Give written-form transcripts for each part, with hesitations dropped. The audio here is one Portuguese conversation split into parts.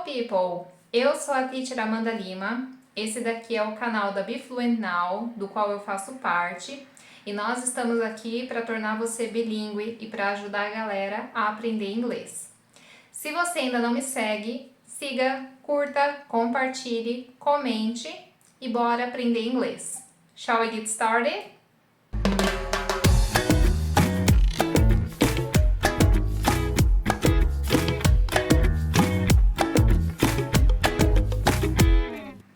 People! Eu sou a Teacher Amanda Lima, esse daqui é o canal da Be Fluent Now, do qual eu faço parte, e nós estamos aqui para tornar você bilíngue e para ajudar a galera a aprender inglês. Se você ainda não me segue, siga, curta, compartilhe, comente e bora aprender inglês. Shall we get started?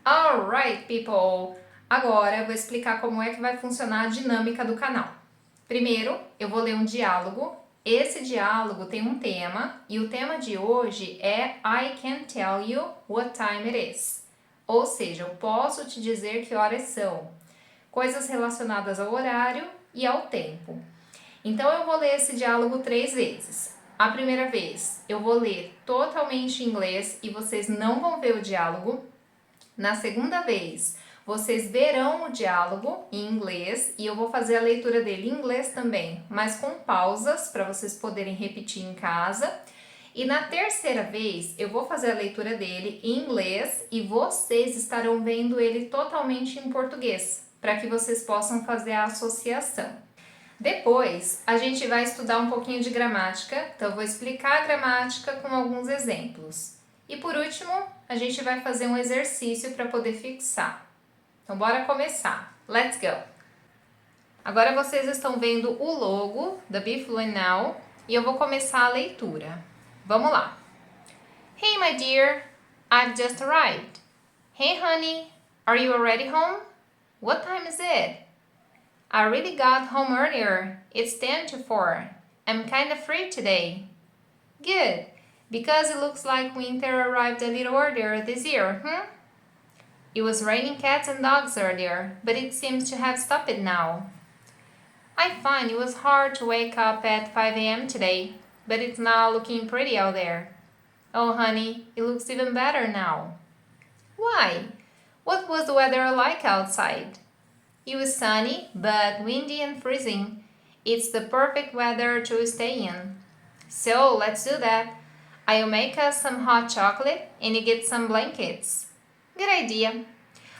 Alright, people! Agora eu vou explicar como é que vai funcionar a dinâmica do canal. Primeiro, eu vou ler um diálogo. Esse diálogo tem um tema e o tema de hoje é I can tell you what time it is. Ou seja, eu posso te dizer que horas são. Coisas relacionadas ao horário e ao tempo. Então eu vou ler esse diálogo 3 vezes. A primeira vez eu vou ler totalmente em inglês e vocês não vão ver o diálogo. Na segunda vez, vocês verão o diálogo em inglês e eu vou fazer a leitura dele em inglês também, mas com pausas para vocês poderem repetir em casa. E na terceira vez, eu vou fazer a leitura dele em inglês e vocês estarão vendo ele totalmente em português, para que vocês possam fazer a associação. Depois, a gente vai estudar um pouquinho de gramática, então eu vou explicar a gramática com alguns exemplos. E por último, a gente vai fazer um exercício para poder fixar. Então, bora começar. Let's go! Agora vocês estão vendo o logo da Be Fluent Now e eu vou começar a leitura. Vamos lá! Hey, my dear, I've just arrived. Hey, honey, are you already home? What time is it? I really got home earlier. It's 10 to 4. I'm kind of free today. Good. Because it looks like winter arrived a little earlier this year, It was raining cats and dogs earlier, but it seems to have stopped now. I find it was hard to wake up at 5 a.m. today, but it's now looking pretty out there. Oh, honey, it looks even better now. Why? What was the weather like outside? It was sunny, but windy and freezing. It's the perfect weather to stay in. So, let's do that. I'll make us some hot chocolate and you get some blankets. Good idea.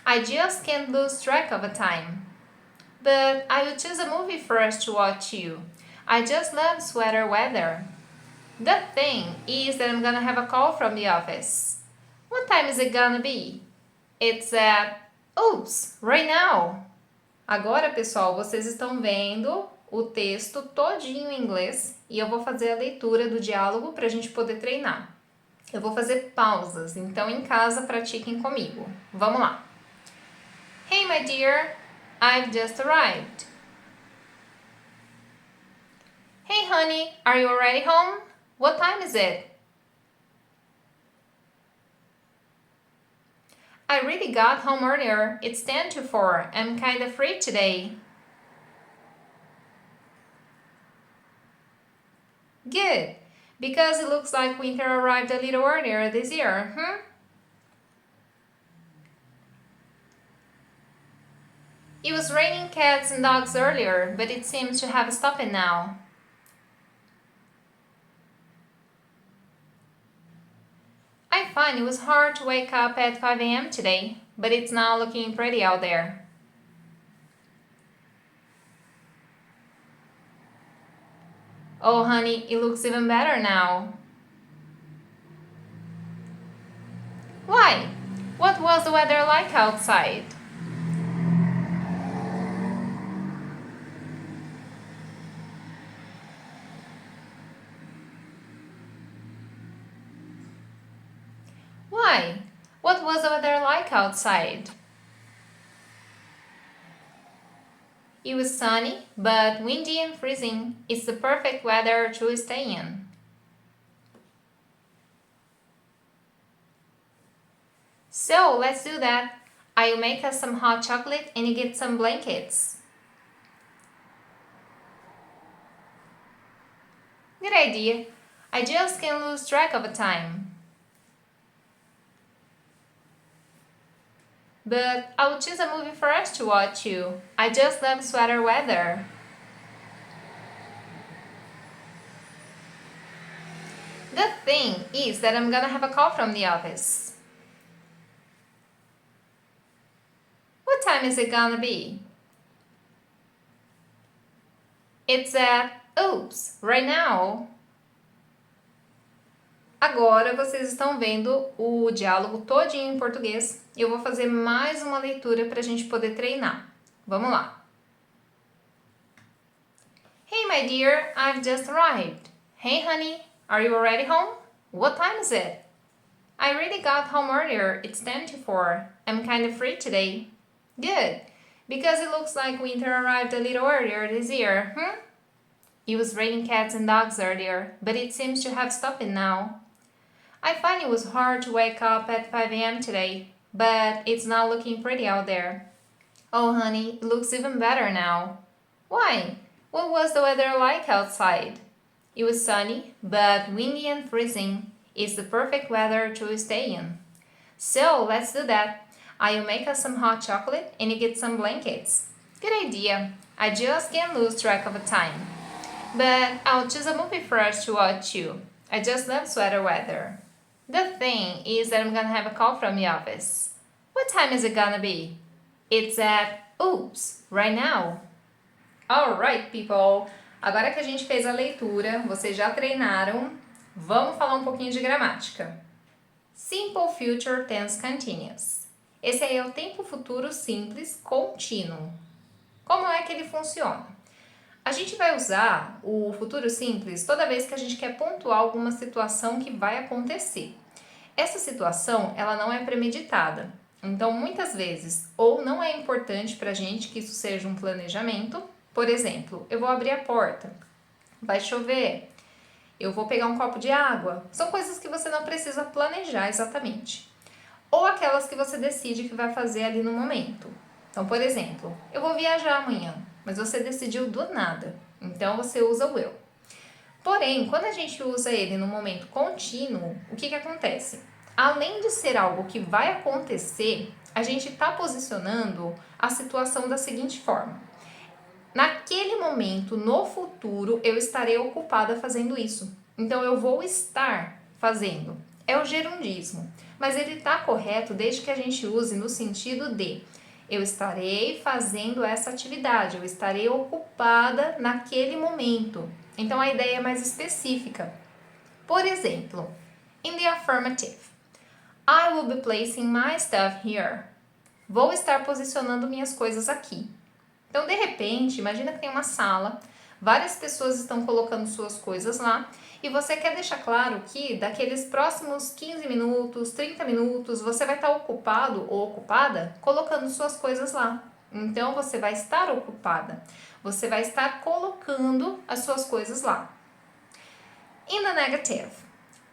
I just can't lose track of a time. But I will choose a movie for us to watch too. I just love sweater weather. The thing is that I'm gonna have a call from the office. What time is it gonna be? It's at... Oops, right now. Agora, pessoal, vocês estão vendo o texto todinho em inglês e eu vou fazer a leitura do diálogo para a gente poder treinar. Eu vou fazer pausas, então em casa pratiquem comigo. Vamos lá! Hey, my dear, I've just arrived. Hey, honey, are you already home? What time is it? I really got home earlier. It's 10 to 4. I'm kind of free today. Good, because it looks like winter arrived a little earlier this year, It was raining cats and dogs earlier, but it seems to have stopped now. I find it was hard to wake up at 5 a.m. today, but it's now looking pretty out there. Oh, honey, it looks even better now. Why? What was the weather like outside? Why? What was the weather like outside? It was sunny, but windy and freezing. It's the perfect weather to stay in. So, let's do that. I'll make us some hot chocolate and you get some blankets. Good idea. I just can't lose track of a time. But I will choose a movie for us to watch too. I just love sweater weather. The thing is that I'm gonna have a call from the office. What time is it gonna be? It's at, oops, right now. Agora vocês estão vendo o diálogo todinho em português. Eu vou fazer mais uma leitura para a gente poder treinar. Vamos lá. Hey my dear, I've just arrived. Hey honey, are you already home? What time is it? I really got home earlier. It's 10 to 4. I'm kind of free today. Good, because it looks like winter arrived a little earlier this year, It was raining cats and dogs earlier, but it seems to have stopped now. I find it was hard to wake up at 5 a.m. today, but it's now looking pretty out there. Oh honey, it looks even better now. Why? What was the weather like outside? It was sunny, but windy and freezing. It's the perfect weather to stay in. So let's do that. I'll make us some hot chocolate and you get some blankets. Good idea. I just can't lose track of the time. But I'll choose a movie for us to watch too. I just love sweater weather. The thing is that I'm gonna have a call from the office. What time is it gonna be? It's at, oops, right now. Alright, people. Agora que a gente fez a leitura, vocês já treinaram, vamos falar um pouquinho de gramática. Simple Future Tense Continuous. Esse aí é o tempo futuro simples contínuo. Como é que ele funciona? A gente vai usar o futuro simples toda vez que a gente quer pontuar alguma situação que vai acontecer. Essa situação, ela não é premeditada. Então, muitas vezes, ou não é importante pra gente que isso seja um planejamento. Por exemplo, eu vou abrir a porta, vai chover, eu vou pegar um copo de água. São coisas que você não precisa planejar exatamente. Ou aquelas que você decide que vai fazer ali no momento. Então, por exemplo, eu vou viajar amanhã, mas você decidiu do nada. Então, você usa o will. Porém, quando a gente usa ele no momento contínuo, o que acontece? Além de ser algo que vai acontecer, a gente está posicionando a situação da seguinte forma. Naquele momento, no futuro, eu estarei ocupada fazendo isso. Então, eu vou estar fazendo. É o gerundismo. Mas ele está correto desde que a gente use no sentido de eu estarei fazendo essa atividade, eu estarei ocupada naquele momento. Então, a ideia é mais específica. Por exemplo, in the affirmative, I will be placing my stuff here. Vou estar posicionando minhas coisas aqui. Então, de repente, imagina que tem uma sala, várias pessoas estão colocando suas coisas lá e você quer deixar claro que daqueles próximos 15 minutos, 30 minutos, você vai estar ocupado ou ocupada colocando suas coisas lá. Então, você vai estar ocupada, você vai estar colocando as suas coisas lá. In the negative.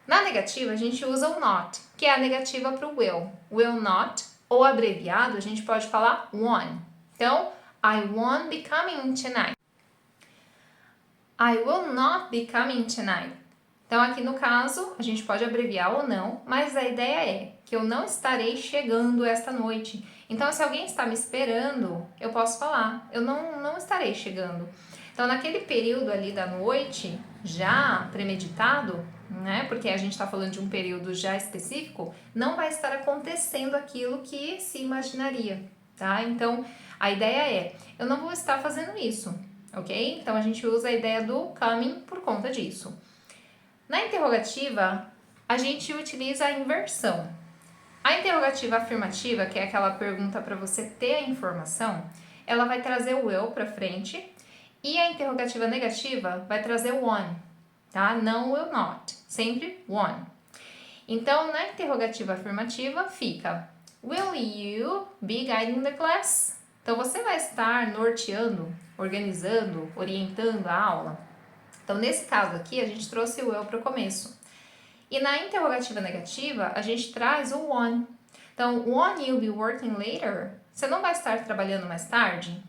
Na negativa, a gente usa o not, que é a negativa para o will. Will not, ou abreviado, a gente pode falar won't. Então, I won't be coming tonight. I will not be coming tonight. Então, aqui no caso, a gente pode abreviar ou não, mas a ideia é que eu não estarei chegando esta noite. Então, se alguém está me esperando, eu posso falar, eu não estarei chegando. Então, naquele período ali da noite, já premeditado, né, porque a gente está falando de um período já específico, não vai estar acontecendo aquilo que se imaginaria, tá? Então, a ideia é, eu não vou estar fazendo isso, ok? Então, a gente usa a ideia do coming por conta disso. Na interrogativa, a gente utiliza a inversão. A interrogativa afirmativa, que é aquela pergunta para você ter a informação, ela vai trazer o will para frente, e a interrogativa negativa vai trazer o won't, tá? Não will not, sempre won't. Então, na interrogativa afirmativa fica, will you be guiding the class? Então, você vai estar norteando, organizando, orientando a aula. Então, nesse caso aqui, a gente trouxe o will para o começo. E na interrogativa negativa, a gente traz o won't. Então, won't you be working later? Você não vai estar trabalhando mais tarde?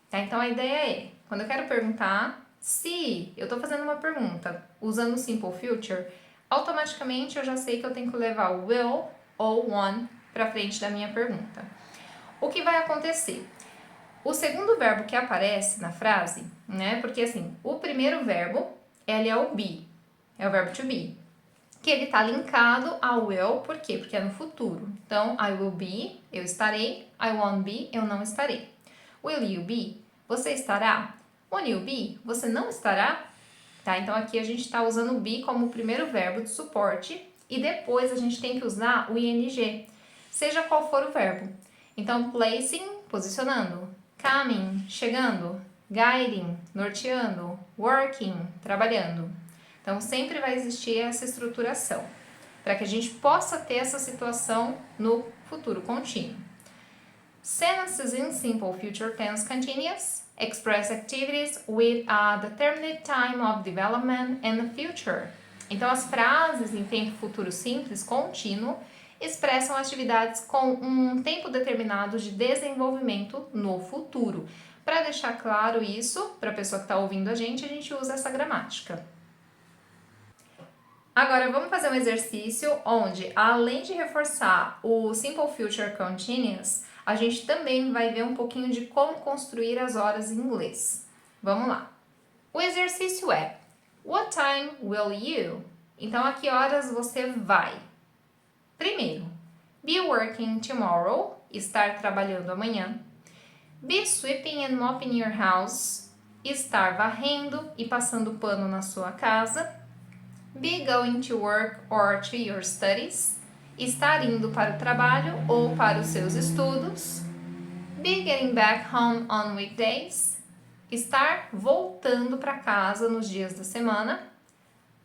Tá? Então, a ideia é, quando eu quero perguntar, se eu estou fazendo uma pergunta usando o simple future, automaticamente eu já sei que eu tenho que levar o will ou won't para frente da minha pergunta. O que vai acontecer? O segundo verbo que aparece na frase, né? Porque assim, o primeiro verbo, ele é o be, é o verbo to be. que ele tá linkado ao will, por quê? Porque é no futuro. Então, I will be, eu estarei. I won't be, eu não estarei. Will you be? Você estará? Won't you be? Você não estará? Tá? Então, aqui a gente tá usando o be como o primeiro verbo de suporte e depois a gente tem que usar o ing, seja qual for o verbo. Então, placing, posicionando. Coming, chegando. Guiding, norteando. Working, trabalhando. Então, sempre vai existir essa estruturação, para que a gente possa ter essa situação no futuro contínuo. Sentences in simple future tense continuous express activities with a determined time of development in the future. Então, as frases em tempo futuro simples contínuo expressam atividades com um tempo determinado de desenvolvimento no futuro. Para deixar claro isso, para a pessoa que está ouvindo a gente usa essa gramática. Agora, vamos fazer um exercício onde, além de reforçar o Simple Future Continuous, a gente também vai ver um pouquinho de como construir as horas em inglês. Vamos lá. O exercício é: What time will you? Então, a que horas você vai? Primeiro, be working tomorrow, estar trabalhando amanhã. Be sweeping and mopping your house, estar varrendo e passando pano na sua casa. Be going to work or to your studies, estar indo para o trabalho ou para os seus estudos. Be getting back home on weekdays, estar voltando para casa nos dias da semana.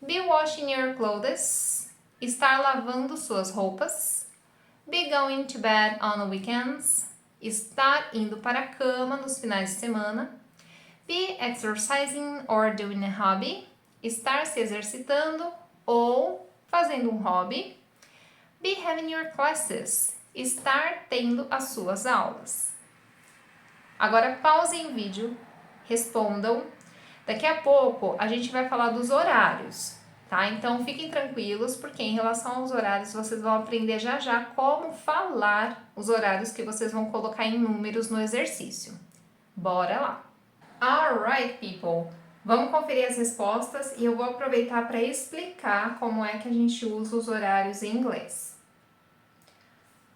Be washing your clothes, estar lavando suas roupas. Be going to bed on weekends, estar indo para a cama nos finais de semana. Be exercising or doing a hobby, estar se exercitando ou fazendo um hobby. Be having your classes, estar tendo as suas aulas. Agora pausem o vídeo, respondam. Daqui a pouco a gente vai falar dos horários, tá? Então fiquem tranquilos, porque em relação aos horários vocês vão aprender já já como falar os horários que vocês vão colocar em números no exercício. Bora lá! Alright, people! Vamos conferir as respostas e eu vou aproveitar para explicar como é que a gente usa os horários em inglês.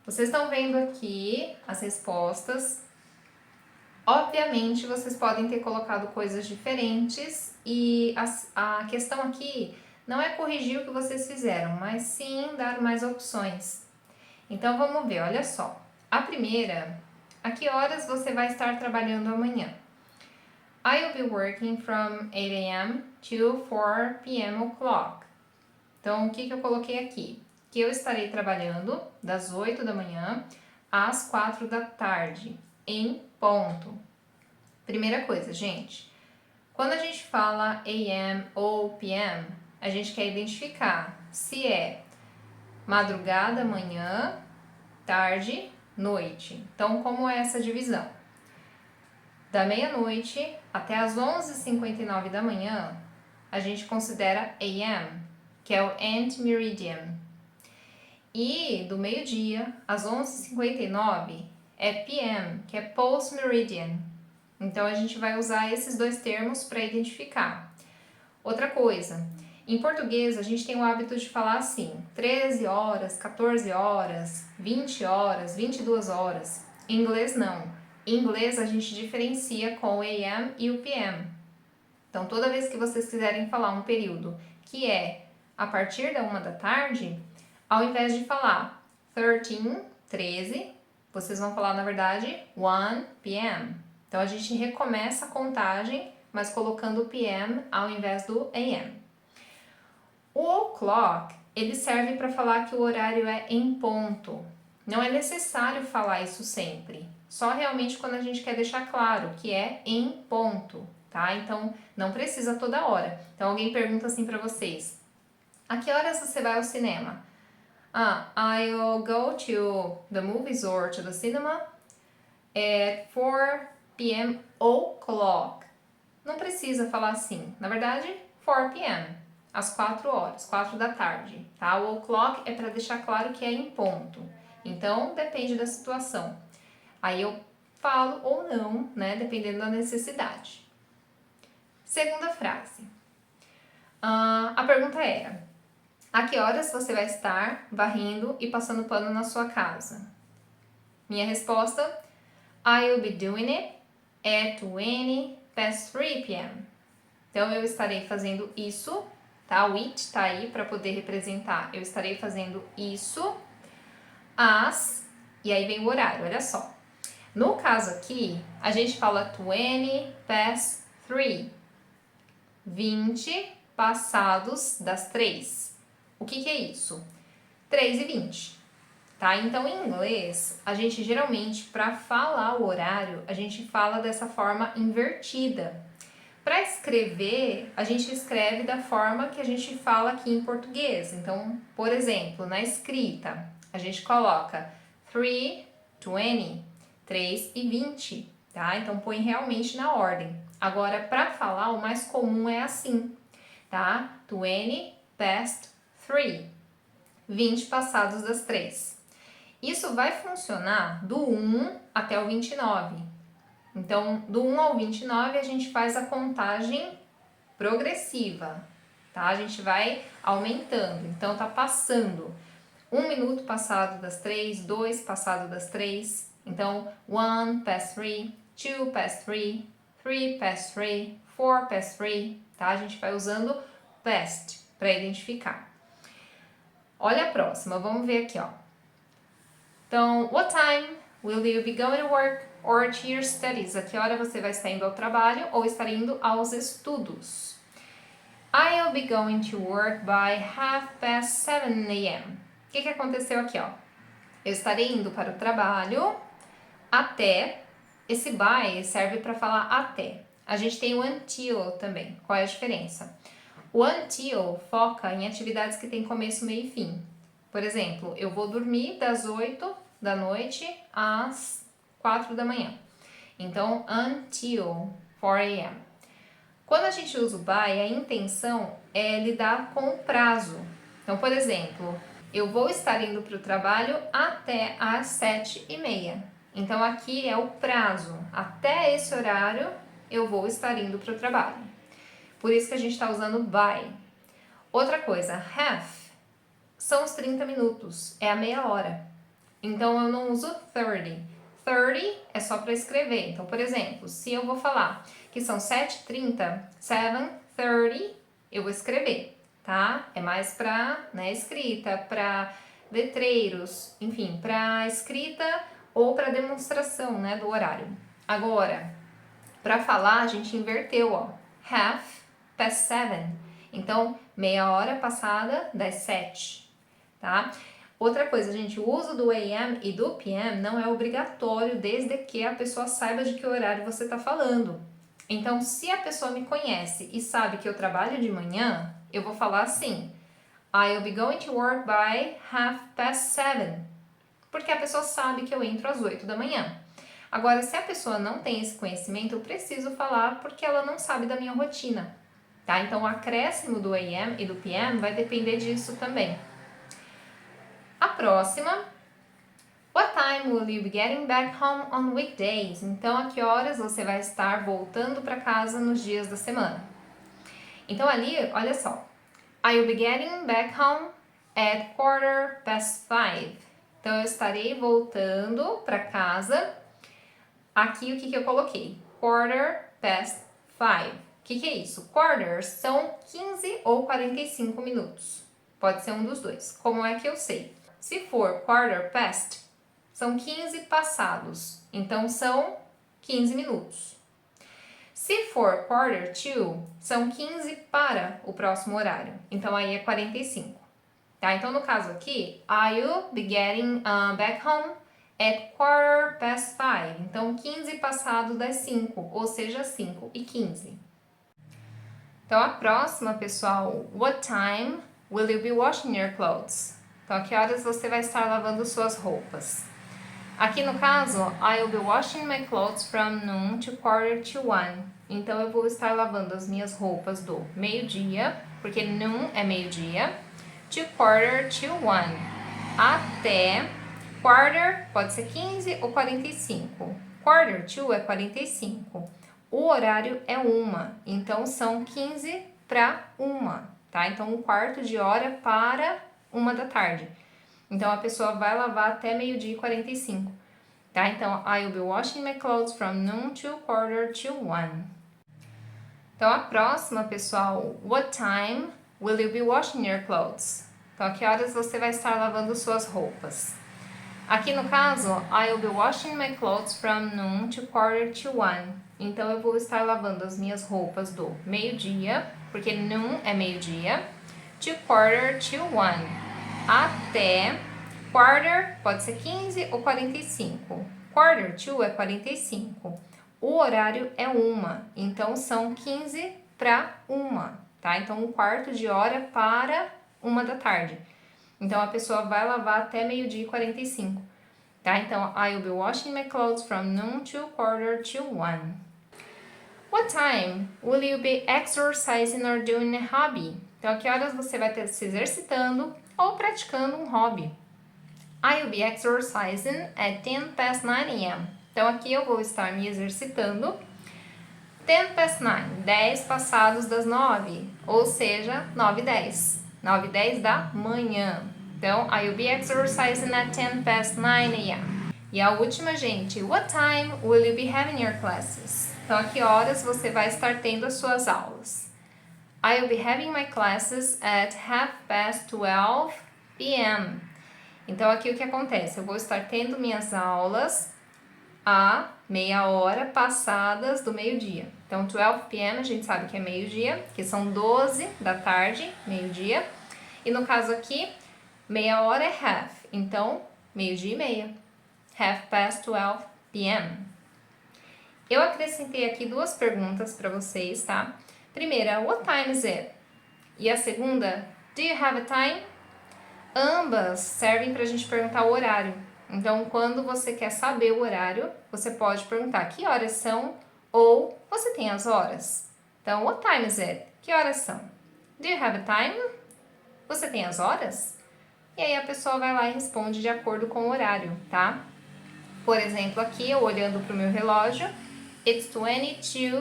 Vocês estão vendo aqui as respostas. Obviamente, vocês podem ter colocado coisas diferentes e a questão aqui não é corrigir o que vocês fizeram, mas sim dar mais opções. Então, vamos ver, olha só. A primeira, a que horas você vai estar trabalhando amanhã? I will be working from 8 a.m. to 4 p.m. o'clock. Então, o que eu coloquei aqui? Que eu estarei trabalhando das 8 da manhã às 4 da tarde, em ponto. Primeira coisa, gente. Quando a gente fala a.m. ou p.m., a gente quer identificar se é madrugada, manhã, tarde, noite. Então, como é essa divisão? Da meia-noite até as 11h59 da manhã, a gente considera AM, que é o Ant Meridian. E do meio-dia às 11h59 é PM, que é Post Meridian. Então, a gente vai usar esses dois termos para identificar. Outra coisa, em português a gente tem o hábito de falar assim, 13 horas, 14 horas, 20 horas, 22 horas. Em inglês, não. Em inglês, a gente diferencia com o AM e o PM. Então, toda vez que vocês quiserem falar um período que é a partir da 1 da tarde, ao invés de falar 13, vocês vão falar, na verdade, 1 p.m. Então, a gente recomeça a contagem, mas colocando o p.m. ao invés do AM. O o'clock, ele serve para falar que o horário é em ponto. Não é necessário falar isso sempre. Só realmente quando a gente quer deixar claro que é em ponto, tá? Então, não precisa toda hora. Então, alguém pergunta assim pra vocês: a que horas você vai ao cinema? I'll go to the movies or to the cinema at 4 p.m. o'clock. Não precisa falar assim. Na verdade, 4 p.m. às 4 horas, 4 da tarde, tá? O o'clock é para deixar claro que é em ponto. Então, depende da situação. Aí eu falo ou não, né? Dependendo da necessidade. Segunda frase. A pergunta era: A que horas você vai estar varrendo e passando pano na sua casa? Minha resposta: I'll be doing it at 20 past 3 p.m. Então, eu estarei fazendo isso, tá? O it tá aí para poder representar. Eu estarei fazendo isso às... E aí vem o horário, olha só. No caso aqui, a gente fala 20 past 3. 20 passados das 3. O que é isso? 3:20, tá? Então, em inglês, a gente geralmente, para falar o horário, a gente fala dessa forma invertida. Para escrever, a gente escreve da forma que a gente fala aqui em português. Então, por exemplo, na escrita, a gente coloca 3:20, 3:20, tá? Então, põe realmente na ordem. Agora, para falar, o mais comum é assim, tá? 20 past 3, 20 passados das 3. Isso vai funcionar do 1 até o 29. Então, do 1 ao 29, a gente faz a contagem progressiva, tá? A gente vai aumentando. Então, tá passando 1 minuto passado das 3, 2 passado das 3. Então, 1 past 3, 2 past 3, 3 past 3, 4 past 3, tá? A gente vai usando past para identificar. Olha a próxima, vamos ver aqui, ó. Então, what time will you be going to work or to your studies? A que hora você vai estar indo ao trabalho ou estar indo aos estudos? I'll be going to work by 7:30 a.m. O que aconteceu aqui, ó? Eu estarei indo para o trabalho até. Esse by serve para falar até. A gente tem o until também. Qual é a diferença? O until foca em atividades que tem começo, meio e fim. Por exemplo, eu vou dormir das 8 da noite às 4 da manhã. Então, until 4 a.m. Quando a gente usa o by, a intenção é lidar com o prazo. Então, por exemplo, eu vou estar indo para o trabalho até às 7:30. Então, aqui é o prazo. Até esse horário, eu vou estar indo para o trabalho. Por isso que a gente está usando by. Outra coisa, half são os 30 minutos, é a meia hora. Então, eu não uso 30. 30 é só para escrever. Então, por exemplo, se eu vou falar que são 7:30, 7:30, eu vou escrever, tá? É mais para, né, escrita, para letreiros, enfim, para escrita ou para demonstração, né, do horário. Agora, para falar, a gente inverteu, ó. Half past 7. Então, meia hora passada das 7, tá? Outra coisa, gente, o uso do AM e do PM não é obrigatório desde que a pessoa saiba de que horário você está falando. Então, se a pessoa me conhece e sabe que eu trabalho de manhã, eu vou falar assim: I'll be going to work by 7:30. Porque a pessoa sabe que eu entro às 8 da manhã. Agora, se a pessoa não tem esse conhecimento, eu preciso falar porque ela não sabe da minha rotina, tá? Então, o acréscimo do AM e do PM vai depender disso também. A próxima, what time will you be getting back home on weekdays? Então, a que horas você vai estar voltando para casa nos dias da semana? Então, ali, olha só. I'll be getting back home at 5:15. Então, eu estarei voltando para casa. Aqui, o que eu coloquei? 5:15. O que é isso? Quarters são 15 ou 45 minutos. Pode ser um dos dois. Como é que eu sei? Se for quarter past, são 15 passados. Então, são 15 minutos. Se for quarter to, são 15 para o próximo horário. Então, aí é 45. Tá? Então, no caso aqui, I'll be getting back home at 5:15. Então, 15 passado das 5, ou seja, 5:15. Então, a próxima, pessoal, what time will you be washing your clothes? Então, a que horas você vai estar lavando suas roupas? Aqui no caso, I'll be washing my clothes from noon to 1:45. Então, eu vou estar lavando as minhas roupas do meio-dia, porque noon é meio-dia, to 1:45. Até quarter, pode ser 15 ou 45. Quarter to é 45. O horário é 1, então são 15 para 1. tá? Então, 1/4 de hora para 1 da tarde. Então, a pessoa vai lavar até meio-dia e 45, tá? Então, I will be washing my clothes from noon to 1/4 to 1. Então, a próxima, pessoal, what time will you be washing your clothes? Então, a que horas você vai estar lavando suas roupas? Aqui no caso, I will be washing my clothes from noon to 1/4 to 1. Então, eu vou estar lavando as minhas roupas do meio-dia, porque noon é meio-dia, to 1/4 to 1. Até quarter pode ser 15 ou 45. 1/4 to é 45. O horário é 1, então são 15 para 1, tá? Então, 1/4 de hora para 1 da tarde. Então, a pessoa vai lavar até meio-dia e 45, tá? Então, I will be washing my clothes from noon to 1/4 to 1. What time will you be exercising or doing a hobby? Então, a que horas você vai estar se exercitando ou praticando um hobby? I will be exercising at 9 a.m. Então, aqui eu vou estar me exercitando 9, 10 passados das 9, ou seja, 9:10. 9:10 da manhã. Então, I will be exercising at 9 a.m. E a última, gente, what time will you be having your classes? Então, a que horas você vai estar tendo as suas aulas? I will be having my classes at 12:30 p.m. Então, aqui o que acontece? Eu vou estar tendo minhas aulas a meia hora passadas do meio-dia. Então, 12 p.m. a gente sabe que é meio-dia, que são 12 da tarde, meio-dia. E no caso aqui, meia hora é half. Então, meio-dia e meia. 12:30 p.m. Eu acrescentei aqui 2 perguntas para vocês, tá? Primeira, what time is it? E a segunda, do you have a time? Ambas servem para a gente perguntar o horário. Então, quando você quer saber o horário, você pode perguntar que horas são ou você tem as horas. Então, what time is it? Que horas são? Do you have a time? Você tem as horas? E aí a pessoa vai lá e responde de acordo com o horário, tá? Por exemplo, aqui eu olhando para o meu relógio, it's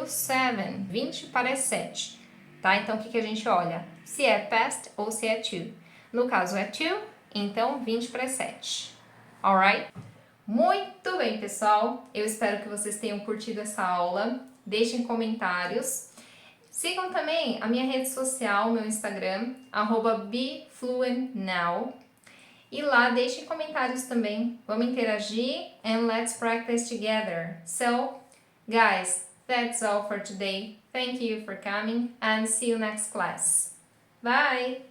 7, 20 para as 7, tá? Então, o que a gente olha? Se é past ou se é to. No caso é to, então 20 para as 7. Alright? Muito bem, pessoal. Eu espero que vocês tenham curtido essa aula. Deixem comentários. Sigam também a minha rede social, meu Instagram, @BeFluentNow. E lá deixem comentários também. Vamos interagir and let's practice together. So, guys, that's all for today. Thank you for coming and see you next class. Bye!